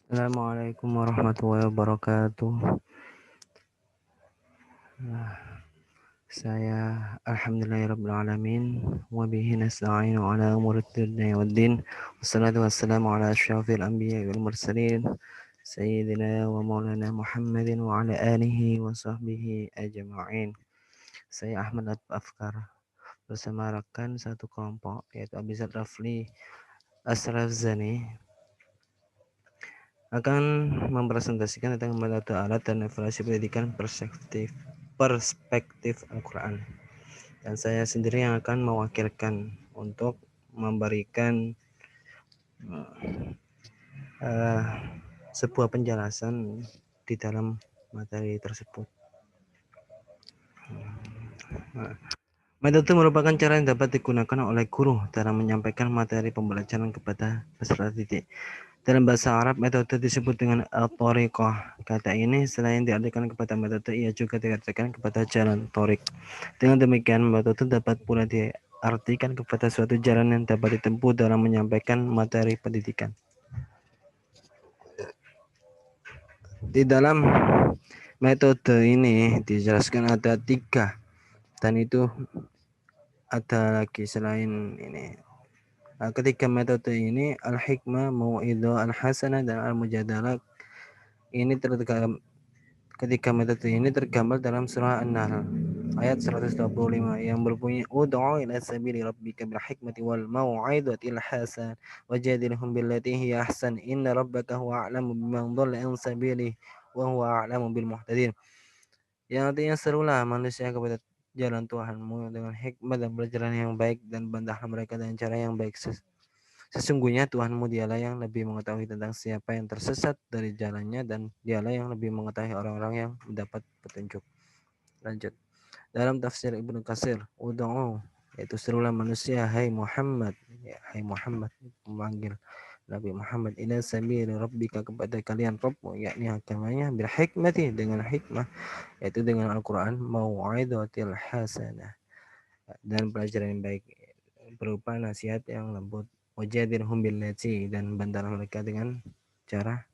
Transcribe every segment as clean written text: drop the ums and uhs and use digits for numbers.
Assalamualaikum warahmatullahi wabarakatuh. Saya alhamdulillahirrabbilalamin wa bihi nasta'inu ala umuri dunya waddin. Wassalatu wassalamu ala asyrafil anbiya'i wal mursalin sayyidina wa maulana Muhammadin wa ala alihi wa sahbihi ajma'in. Saya Ahmad Afkar bersama rekan satu kelompok yaitu Abizar Rafli Asraf Zani akan mempresentasikan tentang metode alat dan evaluasi pendidikan perspektif Al-Quran. Dan saya sendiri yang akan mewakilkan untuk memberikan sebuah penjelasan di dalam materi tersebut. Metode merupakan cara yang dapat digunakan oleh guru dalam menyampaikan materi pembelajaran kepada peserta didik. Dalam bahasa Arab, metode disebut dengan al-thariqah. Kata ini selain diartikan kepada metode, ia juga diartikan kepada jalan thorik. Dengan demikian, metode dapat pula diartikan kepada suatu jalan yang dapat ditempuh dalam menyampaikan materi pendidikan. Di dalam metode ini dijelaskan ada 3, dan itu ada lagi selain ini. Ketiga metode ini al-hikmah, mau'idhah, al-hasanah, dan al-mujadalah. Ini ketiga metode ini tergambar dalam surah An-Nahl ayat 125 yang berbunyi ud'u ila sabili rabbika bil hikmati wal mau'izatil hasan wajadilhum billati hiya ahsan inna rabbaka huwa a'lamu biman dhalla an sabilihi wa huwa a'lamu bil muhtadin. Yang artinya, serulah manusia kepada jalan Tuhanmu dengan hikmah dan pelajaran yang baik, dan bantahlah mereka dengan cara yang baik. Sesungguhnya Tuhanmu dialah yang lebih mengetahui tentang siapa yang tersesat dari jalannya, dan dialah yang lebih mengetahui orang-orang yang mendapat petunjuk. Lanjut. Dalam tafsir Ibnu Katsir, ud'u, yaitu serulah manusia, hai Muhammad, hai Muhammad, memanggil Nabi Muhammad, ila sabili rabbika, kepada kalian Rabbmu, yakni agamanya, bil hikmati, dengan hikmah, yaitu dengan Al-Quran, mau'izatil hasanah, dan pelajaran yang baik berupa nasihat yang lembut, wajadilhum billati, dan bantahlah mereka dengan cara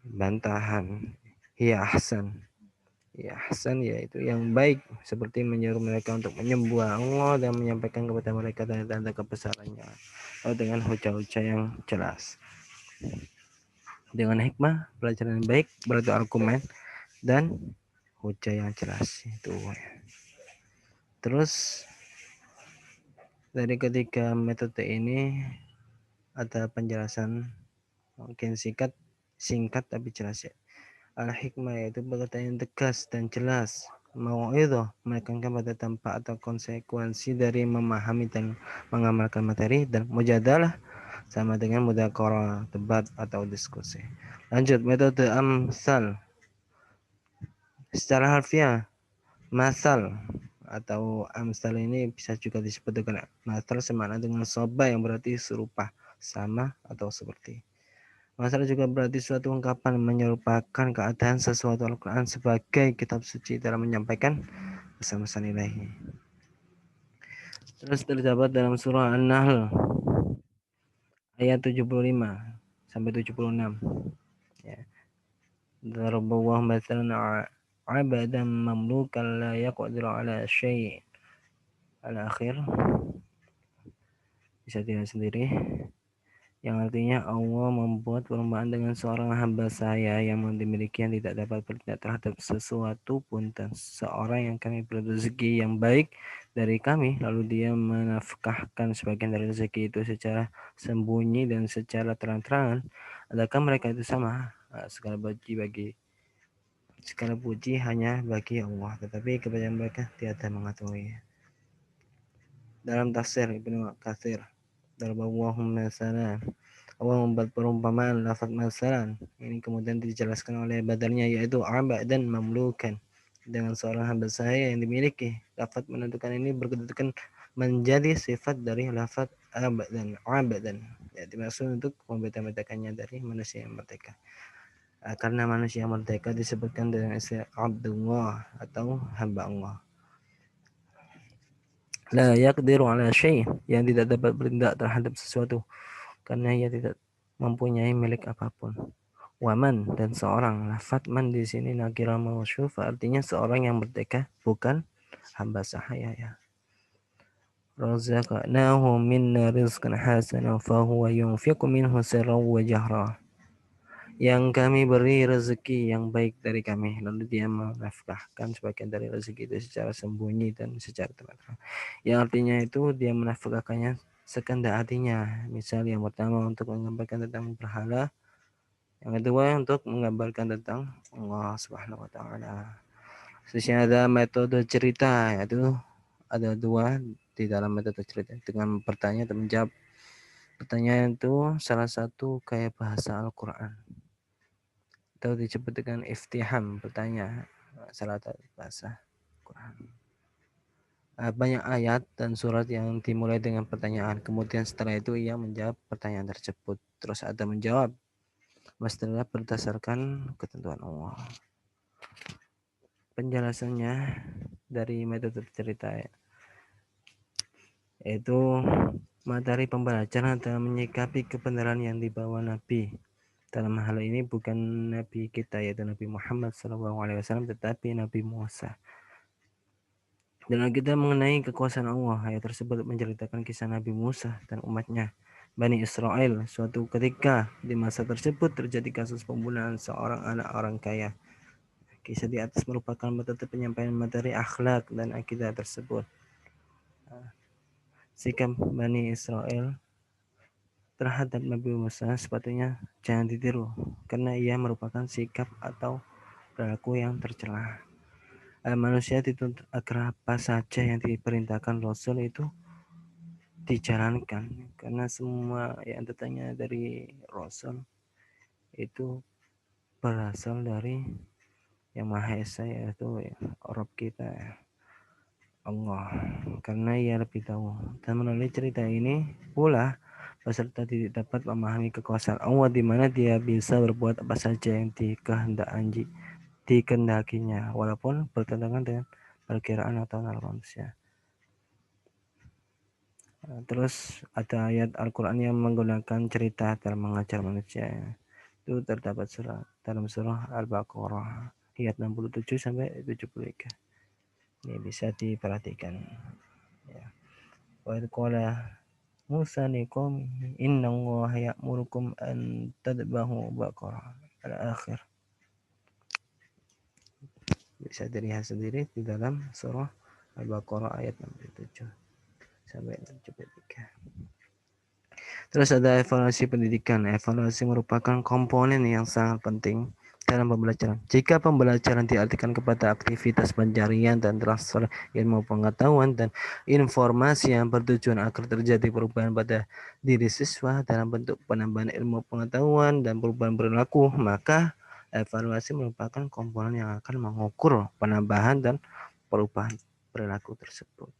bantahan, hiya ahsan, ya Hasan, yaitu yang baik, seperti menyuruh mereka untuk menyembah Allah dan menyampaikan kepada mereka tanda-tanda kebesarannya dengan hujah-hujah yang jelas. Dengan hikmah, pelajaran yang baik, berarti argumen dan hujah yang jelas itu. Terus dari ketiga metode ini ada penjelasan mungkin singkat tapi jelas ya. Al-hikmah yaitu perkataan yang tegas dan jelas. Mau'idhah menekankan pada dampak atau konsekuensi dari memahami dan mengamalkan materi. Dan mujadalah sama dengan mudzakarah, debat atau diskusi. Lanjut, metode amsal. Secara harfiah, masal atau amsal ini bisa juga disebut dengan masal semakna dengan soba, yang berarti serupa, sama, atau seperti. Masalah juga berarti suatu ungkapan menyerupakan keadaan sesuatu. Al-Quran sebagai kitab suci dalam menyampaikan pesan-pesan ilahi. Terus terdapat dalam surah An-Nahl ayat 75 sampai 76. Ya. Daraballahu mathalan 'abadan mamlukan la yaqdiru 'ala syai'. Al-akhir. Bisa dilihat sendiri. Yang artinya, Allah membuat perumpamaan dengan seorang hamba saya yang dimiliki yang tidak dapat bertindak terhadap sesuatu pun, dan seorang yang kami beri rezeki yang baik dari kami, lalu dia menafkahkan sebagian dari rezeki itu secara sembunyi dan secara terang-terangan. Adakah mereka itu sama? Segala puji hanya bagi Allah, tetapi kepada mereka tiada mengetahui. Dalam tafsir Ibnu Katsir, Darballahu masalan, Allah membuat perumpamaan lafaz masalan ini kemudian dijelaskan oleh badarnya, yaitu abad dan mamlukan, dengan seorang hamba saya yang dimiliki. Lafaz menentukan ini berkedudukan menjadi sifat dari lafaz abad dan ya, dimaksud untuk membeda-bedakannya dari manusia yang merdeka. Karena manusia merdeka disebutkan dengan istilah Abdullah atau hamba Allah. La yaqdiru ala syai', yang tidak dapat bertindak terhadap sesuatu karena ia tidak mempunyai milik apapun. Waman dan seorang. Lafaz man di sini nakirah mausyuf artinya seorang yang merdeka, bukan hamba sahaya ya. Razaqnahu minna rizqan hasanan fahuwa yunfiqu minhu sirran wa jahra. Yang kami beri rezeki yang baik dari kami, lalu dia menafkahkan sebagian dari rezeki itu secara sembunyi dan secara terang. Yang artinya itu dia menafkahkannya sekehendak hatinya. Misal yang pertama untuk menggambarkan tentang berhala, yang kedua untuk menggambarkan tentang Allah Subhanahu wa taala. Sebenarnya ada metode cerita, yaitu ada dua di dalam metode cerita dengan bertanya dan menjawab. Pertanyaan itu salah satu kayak bahasa Al-Qur'an. Atau disebut dengan iftiham, bertanya, salah satu bahasa Quran. Banyak ayat dan surat yang dimulai dengan pertanyaan. Kemudian setelah itu ia menjawab pertanyaan tersebut. Terus ada menjawab mestilah berdasarkan ketentuan Allah. Penjelasannya dari metode cerita yaitu materi pembelajaran dalam menyikapi kebenaran yang dibawa Nabi. Dalam hal ini bukan Nabi kita yaitu Nabi Muhammad SAW, tetapi Nabi Musa. Dan kita mengenai kekuasaan Allah, ayat tersebut menceritakan kisah Nabi Musa dan umatnya Bani Israel. Suatu ketika di masa tersebut terjadi kasus pembunuhan seorang anak orang kaya. Kisah di atas merupakan metode penyampaian materi akhlak dan akidah tersebut. Sikap Bani Israel terhadap Nabi Musa sepatutnya jangan ditiru, karena ia merupakan sikap atau perilaku yang tercela. Manusia dituntut agar apa saja yang diperintahkan Rasul itu dijalankan, karena semua yang datangnya dari Rasul itu berasal dari yang Maha Esa, yaitu Rabb kita Allah, karena ia lebih tahu. Dan melalui cerita ini pula peserta didik dapat memahami kekuasaan Allah, di mana dia bisa berbuat apa saja yang dikehendakinya, walaupun bertentangan dengan perkiraan atau nalar manusia. Terus ada ayat Al-Quran yang menggunakan cerita dalam mengajar manusia. Itu terdapat dalam surah Al-Baqarah ayat 67 sampai 73. Ini bisa diperhatikan. Ya. Wa qala Musa liqaumihi inna Allaha ya'murukum an tadbahu baqarah al-akhir. Bisa dilihat sendiri di dalam surah Al-Baqarah ayat 67 sampai 73. Terus ada evaluasi pendidikan. Evaluasi merupakan komponen yang sangat penting dalam pembelajaran. Jika pembelajaran diartikan kepada aktivitas pencarian dan transfer ilmu pengetahuan dan informasi yang bertujuan agar terjadi perubahan pada diri siswa dalam bentuk penambahan ilmu pengetahuan dan perubahan perilaku, maka evaluasi merupakan komponen yang akan mengukur penambahan dan perubahan perilaku tersebut.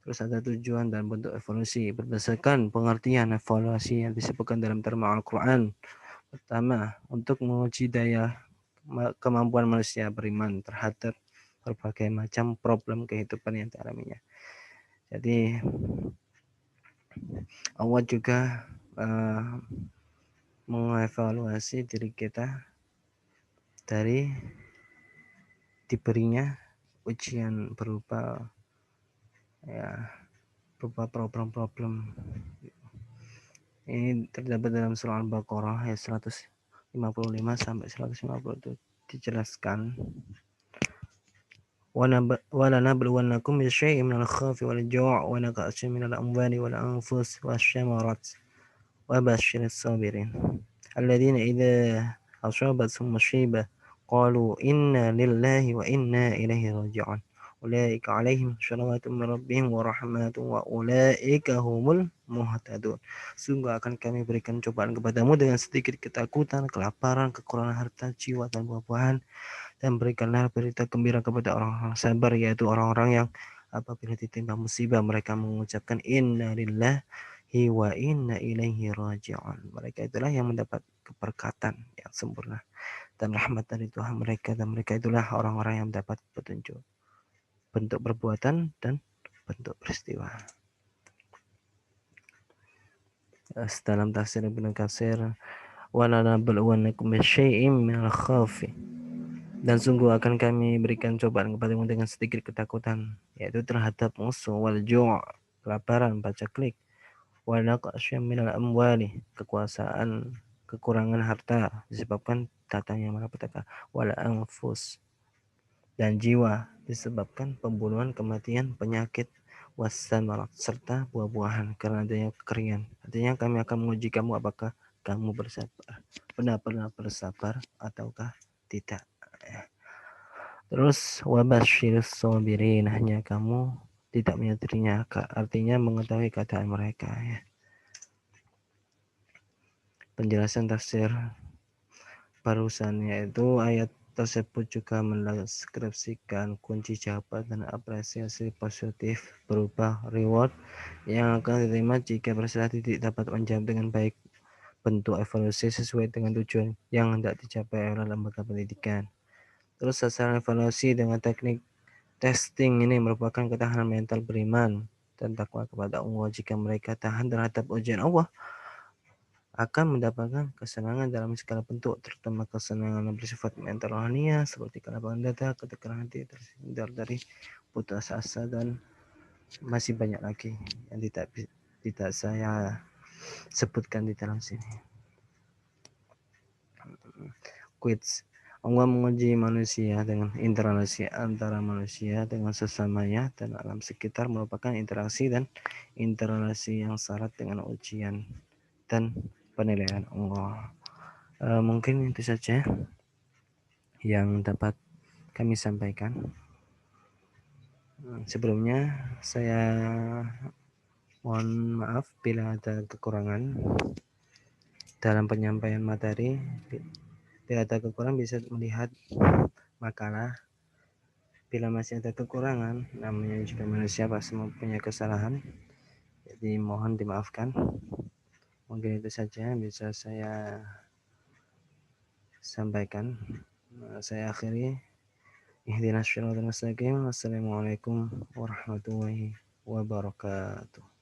Terus ada tujuan dan bentuk evaluasi berdasarkan pengertian evaluasi yang disebutkan dalam terma Al-Quran. Pertama, untuk menguji daya kemampuan manusia beriman terhadap berbagai macam problem kehidupan yang dialaminya. Jadi Allah juga mengevaluasi diri kita dari diberinya ujian berupa problem-problem. Ini terdapat dalam surah Al-Baqarah ayat 155 sampai 157 dijelaskan. وَلَنَبْلُوَنَّكُمْ بِشَيْءٍ مِنَ الْخَوْفِ وَالْجُوعِ وَنَقْصٍ مِنَ الْأَمْوَالِ وَالْأَنْفُسِ وَالثَّمَرَاتِ وَبَشِّرِ الصَّابِرِينَ الَّذِينَ إِذَا أَصَابَتْهُم مُّصِيبَةٌ قَالُوا إِنَّا لِلَّهِ وَإِنَّا إِلَيْهِ راجعون أولئك عليهم صلوات من ربهم ورحمة وأولئك هم المهتدون. Sungguh akan kami berikan cobaan kepadamu dengan sedikit ketakutan, kelaparan, kekurangan harta, jiwa dan buah-buahan, dan berikanlah berita gembira kepada orang-orang sabar, yaitu orang-orang yang apabila ditimpa musibah mereka mengucapkan inna lillahi wa inna ilaihi raji'un. Mereka itulah yang mendapat keberkatan yang sempurna dan rahmat dari Tuhan mereka, dan mereka itulah orang-orang yang mendapat petunjuk bentuk perbuatan dan bentuk peristiwa. dalam tafsir Ibnu Katsir, walanabluwannakum bisyai'im minal khaufi, dan sungguh akan kami berikan cobaan kepadamu dengan sedikit ketakutan, yaitu terhadap musuh, wal ju', kelaparan, pacaklik, wa naqsyam minal amwali, kekurangan harta disebabkan datangnya malapetaka, wal anfus, dan jiwa disebabkan pembunuhan, kematian, penyakit, wasamarat, serta buah-buahan karena adanya kekeringan. Artinya kami akan menguji kamu apakah kamu bersabar, benar-benar bersabar ataukah tidak. Terus wabasyiris sabirin, hanya kamu tidak menyadarinya, artinya mengetahui keadaan mereka ya. Penjelasan tafsir barusan, yaitu ayat tersebut juga mendeskripsikan kunci jawaban dan apresiasi positif berupa reward yang akan diterima jika peserta didik dapat menjawab dengan baik, bentuk evaluasi sesuai dengan tujuan yang hendak dicapai oleh lembaga pendidikan. Terus sasaran evaluasi dengan teknik testing ini merupakan ketahanan mental beriman dan takwa kepada Allah. Jika mereka tahan terhadap ujian Allah, akan mendapatkan kesenangan dalam segala bentuk, terutama kesenangan yang bersifat mental rohania seperti kelapangan dada, ketegangan hati, terhindar dari putus asa, dan masih banyak lagi yang tidak saya sebutkan di dalam sini. Quiz. Allah menguji manusia dengan interaksi antara manusia dengan sesamanya dan alam sekitar merupakan interaksi dan interaksi yang syarat dengan ujian dan penilaian Allah. Mungkin itu saja yang dapat kami sampaikan. Sebelumnya saya mohon maaf bila ada kekurangan dalam penyampaian materi. Bila ada kekurangan bisa melihat makalah. Bila masih ada kekurangan, namanya juga manusia pasti mempunyai kesalahan, jadi mohon dimaafkan. Mungkin itu saja yang bisa saya sampaikan. Saya akhiri. Ihdinas syiratal mustaqim. Wassalamualaikum warahmatullahi wabarakatuh.